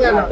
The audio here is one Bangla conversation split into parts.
দেয় না।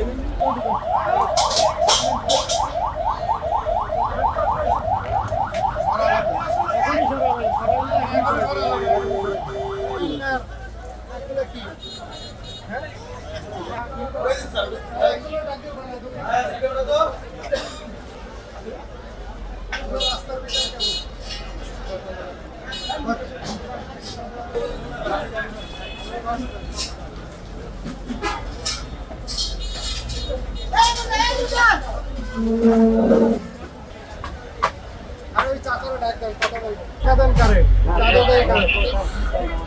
আর ওই চাচারা ডাক দেন, কথা বলবো। চাঁদান কারে? চাঁদা দেয় কারে?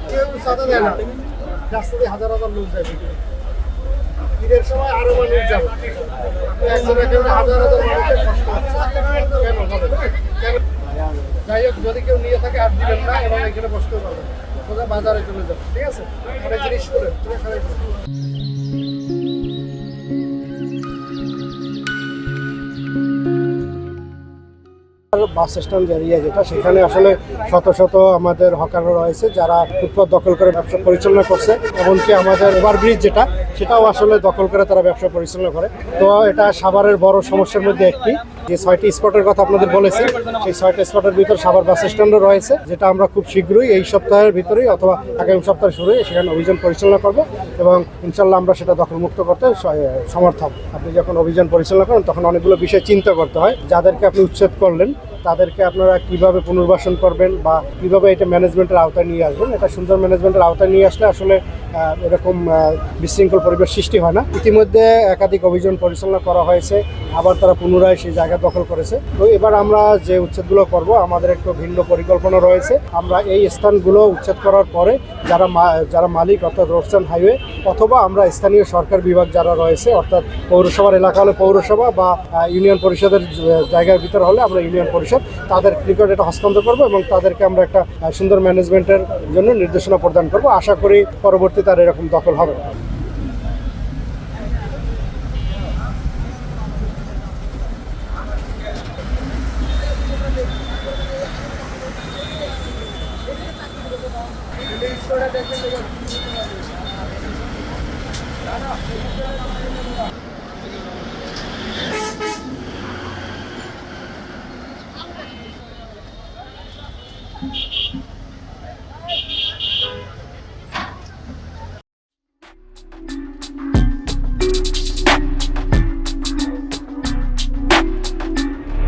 কেউ চাঁদা দেয় না। রাস্তাতে হাজার হাজার লোক যায় ভিতরে। ঈদের সময় আরো মানুষ যাবে। একজন একেবারে হাজার হাজার মানুষের কষ্ট হচ্ছে। কেন বলেন? কেন? যাই হোক, যদি কেউ নিয়ে থাকে আর দিবেন না এবং এখানে বসতে পারবেন, সোজা বাজারে চলে যাবে, ঠিক আছে? অনেক জিনিস করেন, তুমি সবাই করো। বাস স্ট্যান্ড এরিয়া যেটা, সেখানে আসলে শত শত আমাদের হকাররা রয়েছে যারা ফুটপাত দখল করে ব্যবসা পরিচালনা করছে। এমনকি আমাদের ওভারব্রিজ যেটা, সেটাও আসলে দখল করে তারা ব্যবসা পরিচালনা করে। তো এটা সাভারের বড় সমস্যার মধ্যে একটি। যে 6টি স্পটের কথা আপনাদের বলেছি, সেই 6টা স্পটের ভিতর সাভার বাস স্ট্যান্ডও রয়েছে, যেটা আমরা খুব শীঘ্রই এই সপ্তাহের ভিতরেই অথবা আগামী সপ্তাহের শুরুই সেখানে অভিযান পরিচালনা করব এবং ইনশাল্লাহ আমরা সেটা দখলমুক্ত করতে সমর্থ হব। আপনি যখন অভিযান পরিচালনা করেন তখন অনেকগুলো বিষয় চিন্তা করতে হয়। যাদেরকে আপনি উচ্ছেদ করলেন তাদেরকে আপনারা কিভাবে পুনর্বাসন করবেন বা কিভাবে এটা ম্যানেজমেন্টের আওতায় নিয়ে আসবেন। এটা সুন্দর ম্যানেজমেন্টের আওতায় নিয়ে আসলে আসলে এরকম বিশৃঙ্খল পরিবেশ সৃষ্টি হয় না। ইতিমধ্যে একাধিক অভিযান পরিচালনা করা হয়েছে, আবার তারা পুনরায় সেই জায়গা দখল করেছে। তো এবার আমরা যে উচ্ছেদগুলো করব, আমাদের একটু ভিন্ন পরিকল্পনা রয়েছে। আমরা এই স্থানগুলো উচ্ছেদ করার পরে যারা মালিক অর্থাৎ রোডস অ্যান্ড হাইওয়ে অথবা আমরা স্থানীয় সরকার বিভাগ যারা রয়েছে, অর্থাৎ পৌরসভার এলাকা হলে পৌরসভা বা ইউনিয়ন পরিষদের জায়গার ভিতরে হলে আমরা ইউনিয়ন পরিষদ, তাদের নিকট এটা হস্তান্তর করবো এবং তাদেরকে আমরা একটা সুন্দর ম্যানেজমেন্টের জন্য নির্দেশনা প্রদান করব। আশা করি পরবর্তীতে আর এরকম দখল হবে না।